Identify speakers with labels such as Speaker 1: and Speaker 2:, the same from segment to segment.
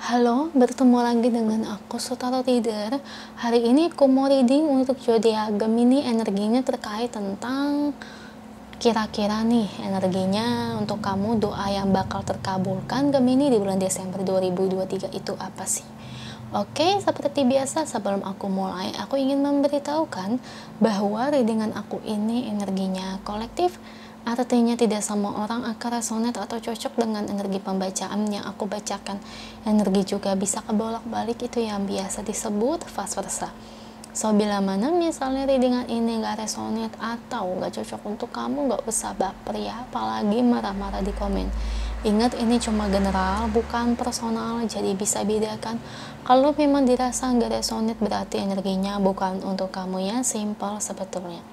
Speaker 1: Halo, bertemu lagi dengan aku Sutaro Tider. Hari ini aku mau reading untuk zodiak Gemini, energinya terkait tentang kira-kira nih energinya untuk kamu, doa yang bakal terkabulkan Gemini di bulan Desember 2023 itu apa sih? Oke, seperti biasa sebelum aku mulai, aku ingin memberitahukan bahwa readingan aku ini energinya kolektif. Artinya tidak semua orang akan resonate atau cocok dengan energi pembacaan yang aku bacakan. Energi juga bisa kebolak-balik, itu yang biasa disebut vice versa. So, bila mana misalnya readingan ini gak resonate atau gak cocok untuk kamu, gak usah baper ya, apalagi marah-marah di komen. Ingat, ini cuma general, bukan personal, jadi bisa bedakan. Kalau memang dirasa gak resonate, berarti energinya bukan untuk kamu ya, simple sebetulnya.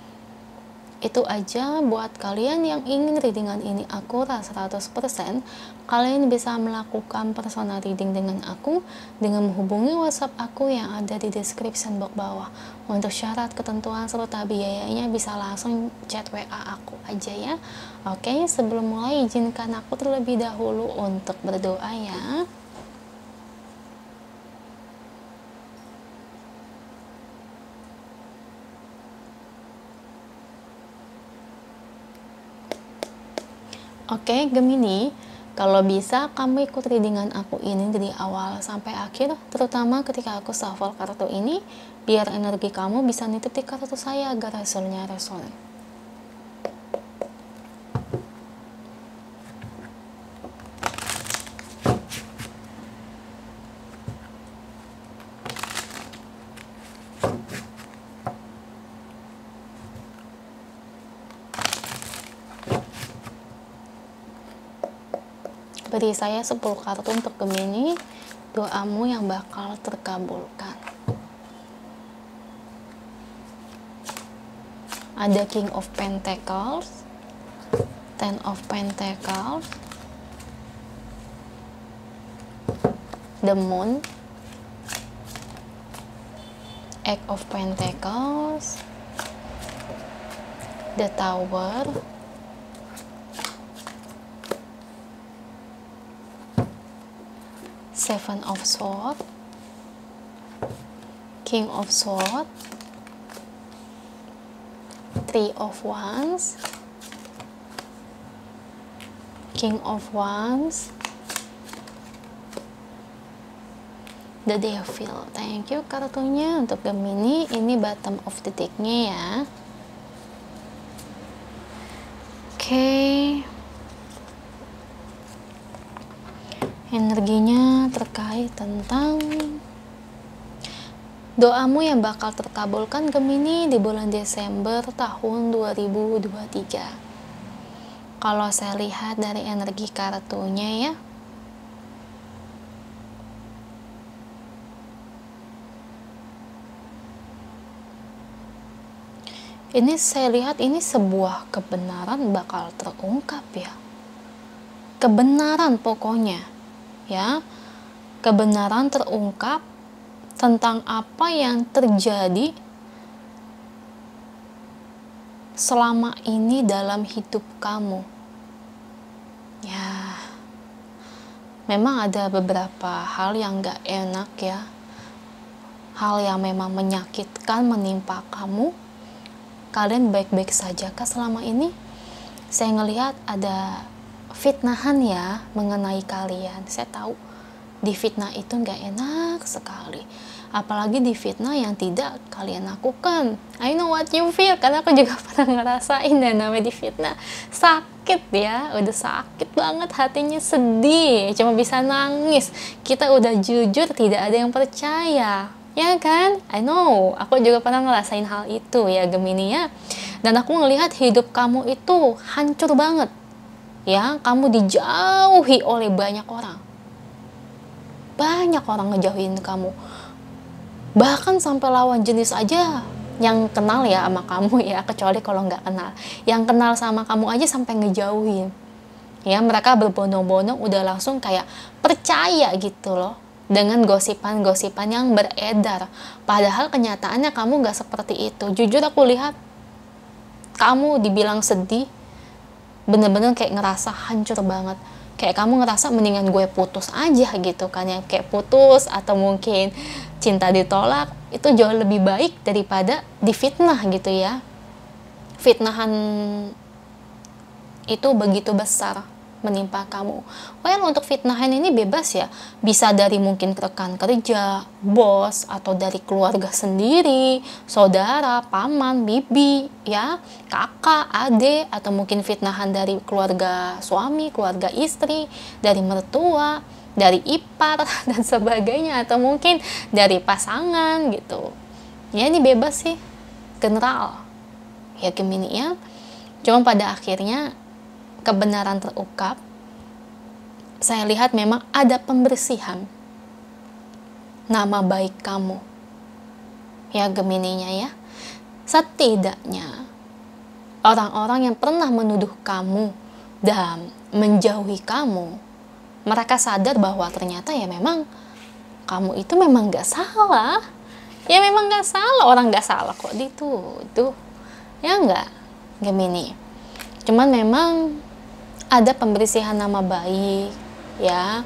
Speaker 1: Itu aja buat kalian yang ingin readingan ini akurat 100%, kalian bisa melakukan personal reading dengan aku dengan menghubungi WhatsApp aku yang ada di description box bawah. Untuk syarat, ketentuan, serta biayanya bisa langsung chat WA aku aja ya. Oke, sebelum mulai izinkan aku terlebih dahulu untuk berdoa ya. Oke, Gemini, kalau bisa kamu ikut readingan aku ini dari awal sampai akhir, terutama ketika aku shuffle kartu ini, biar energi kamu bisa nitip di kartu saya agar hasilnya reson. Beri saya 10 kartu untuk Gemini, doamu yang bakal terkabulkan. Ada King of Pentacles, Ten of Pentacles, The Moon, Eight of Pentacles, The Tower, Seven of Swords, King of Swords, Three of Wands, King of Wands, The Devil. Thank you kartunya untuk Gemini. Ini bottom of the deck-nya ya. Oke. Energinya terkait tentang doamu yang bakal terkabulkan Gemini di bulan Desember tahun 2023. Kalau saya lihat dari energi kartunya ya, ini saya lihat ini sebuah kebenaran bakal terungkap ya. Kebenaran pokoknya ya, kebenaran terungkap tentang apa yang terjadi selama ini dalam hidup kamu ya. Memang ada beberapa hal yang gak enak ya, hal yang memang menyakitkan menimpa kamu. Kalian baik-baik saja kah selama ini? Saya ngelihat ada fitnahan ya mengenai kalian. Saya tahu di fitnah itu nggak enak sekali, apalagi di fitnah yang tidak kalian lakukan. I know what you feel, karena aku juga pernah ngerasain dan namanya di fitnah sakit ya, udah sakit banget hatinya, sedih, cuma bisa nangis. Kita udah jujur, tidak ada yang percaya ya kan. I know, aku juga pernah ngerasain hal itu ya Gemini ya. Dan aku ngelihat hidup kamu itu hancur banget ya, kamu dijauhi oleh banyak orang. Banyak orang ngejauhin kamu. Bahkan sampai lawan jenis aja yang kenal ya sama kamu ya, kecuali kalau nggak kenal. Yang kenal sama kamu aja sampai ngejauhin. Ya, mereka berbondong-bondong udah langsung kayak percaya gitu loh dengan gosipan-gosipan yang beredar. Padahal kenyataannya kamu nggak seperti itu. Jujur aku lihat kamu dibilang sedih, bener-bener kayak ngerasa hancur banget, kayak kamu ngerasa mendingan gue putus aja gitu kan ya, kayak putus atau mungkin cinta ditolak itu jauh lebih baik daripada difitnah gitu ya. Fitnahan itu begitu besar menimpa kamu. Well, untuk fitnahan ini bebas ya, bisa dari mungkin rekan kerja, bos, atau dari keluarga sendiri, saudara, paman, bibi, ya, kakak, adik, atau mungkin fitnahan dari keluarga suami, keluarga istri, dari mertua, dari ipar, dan sebagainya, atau mungkin dari pasangan gitu. Ya, ini bebas sih, general. Ya, Gemini ya. Cuma pada akhirnya kebenaran terungkap, saya lihat memang ada pembersihan nama baik kamu ya Gemininya ya. Setidaknya orang-orang yang pernah menuduh kamu dan menjauhi kamu, mereka sadar bahwa ternyata ya memang kamu itu memang gak salah, ya memang gak salah, orang gak salah kok dituduh, ya enggak Gemini. Cuman memang ada pembersihan nama baik ya,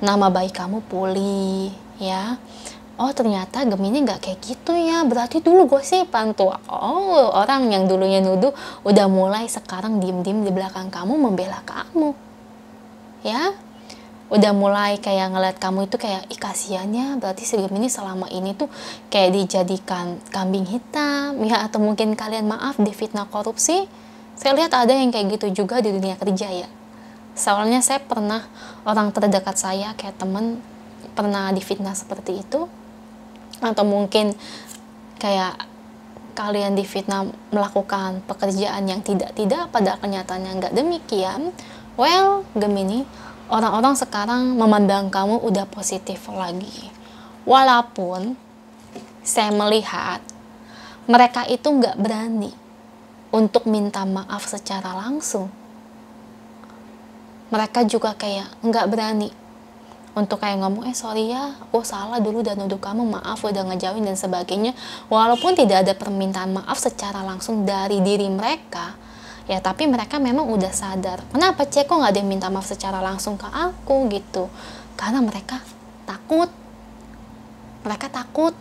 Speaker 1: nama baik kamu pulih ya. Oh ternyata Gemini nggak kayak gitu ya, berarti dulu gue sih pantua. Oh, orang yang dulunya nuduh udah mulai sekarang diem-diem di belakang kamu membela kamu ya, udah mulai kayak ngeliat kamu itu kayak ih kasiannya, berarti si Gemini selama ini tuh kayak dijadikan kambing hitam ya, atau mungkin kalian maaf difitnah korupsi. Saya lihat ada yang kayak gitu juga di dunia kerja ya. Soalnya saya pernah, orang terdekat saya kayak temen pernah difitnah seperti itu. Atau mungkin kayak kalian difitnah melakukan pekerjaan yang tidak pada kenyataannya nggak demikian. Well, Gemini, orang-orang sekarang memandang kamu udah positif lagi. Walaupun saya melihat mereka itu nggak berani untuk minta maaf secara langsung. Mereka juga kayak nggak berani untuk kayak ngomong, sorry ya, aku salah dulu dan nuduh kamu, maaf udah ngejauhin dan sebagainya. Walaupun tidak ada permintaan maaf secara langsung dari diri mereka, ya tapi mereka memang udah sadar. Kenapa kok nggak ada yang minta maaf secara langsung ke aku gitu? Karena mereka takut. Mereka takut.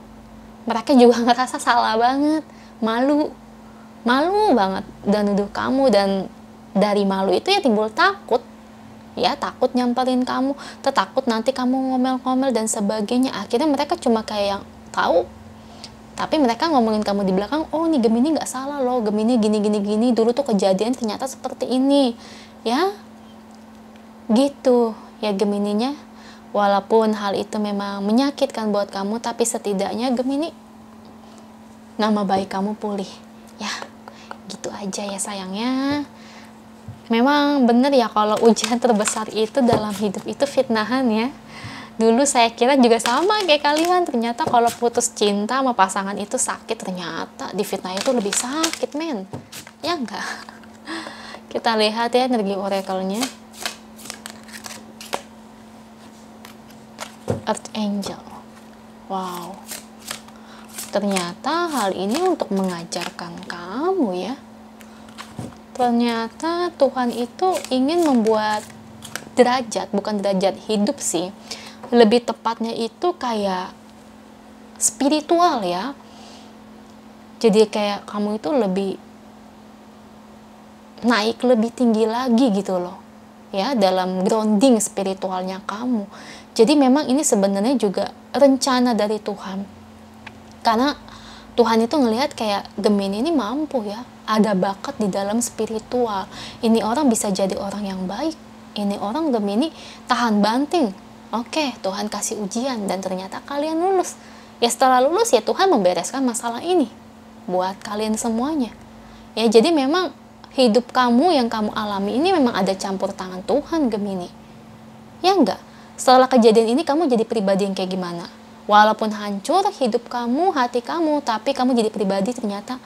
Speaker 1: Mereka juga ngerasa salah banget, malu banget dan nuduh kamu, dan dari malu itu ya timbul takut ya, takut nyamperin kamu, takut nanti kamu ngomel-ngomel dan sebagainya. Akhirnya mereka cuma kayak yang tahu, tapi mereka ngomongin kamu di belakang, oh nih Gemini nggak salah loh, Gemini gini dulu tuh kejadian ternyata seperti ini ya gitu ya Gemininya. Walaupun hal itu memang menyakitkan buat kamu, tapi setidaknya Gemini, nama baik kamu pulih ya, gitu aja ya sayangnya. Memang bener ya kalau ujian terbesar itu dalam hidup itu fitnahan ya. Dulu saya kira juga sama kayak kalian, ternyata kalau putus cinta sama pasangan itu sakit, ternyata di fitnah itu lebih sakit men, ya enggak? Kita lihat ya energi oracle-nya. Earth Angel, wow, ternyata hal ini untuk mengajarkan kamu ya. Ternyata Tuhan itu ingin membuat derajat, bukan derajat hidup sih, lebih tepatnya itu kayak spiritual ya. Jadi kayak kamu itu lebih naik lebih tinggi lagi gitu loh ya, dalam grounding spiritualnya kamu. Jadi memang ini sebenarnya juga rencana dari Tuhan, karena Tuhan itu ngelihat kayak Gemini ini mampu ya, ada bakat di dalam spiritual. Ini orang bisa jadi orang yang baik. Ini orang Gemini tahan banting. Oke, Tuhan kasih ujian dan ternyata kalian lulus. Ya setelah lulus ya Tuhan membereskan masalah ini buat kalian semuanya. Ya jadi memang hidup kamu yang kamu alami ini memang ada campur tangan Tuhan Gemini. Ya enggak? Setelah kejadian ini kamu jadi pribadi yang kayak gimana? Walaupun hancur hidup kamu, hati kamu, tapi kamu jadi pribadi ternyata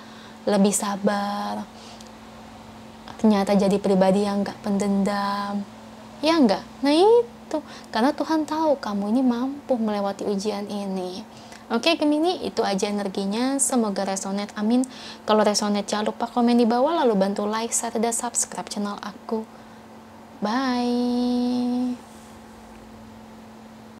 Speaker 1: lebih sabar. Ternyata jadi pribadi yang gak pendendam. Ya enggak? Nah itu, karena Tuhan tahu kamu ini mampu melewati ujian ini. Oke Gemini, itu aja energinya. Semoga resonate, amin. Kalau resonate jangan lupa komen di bawah, lalu bantu like, share, dan subscribe channel aku. Bye.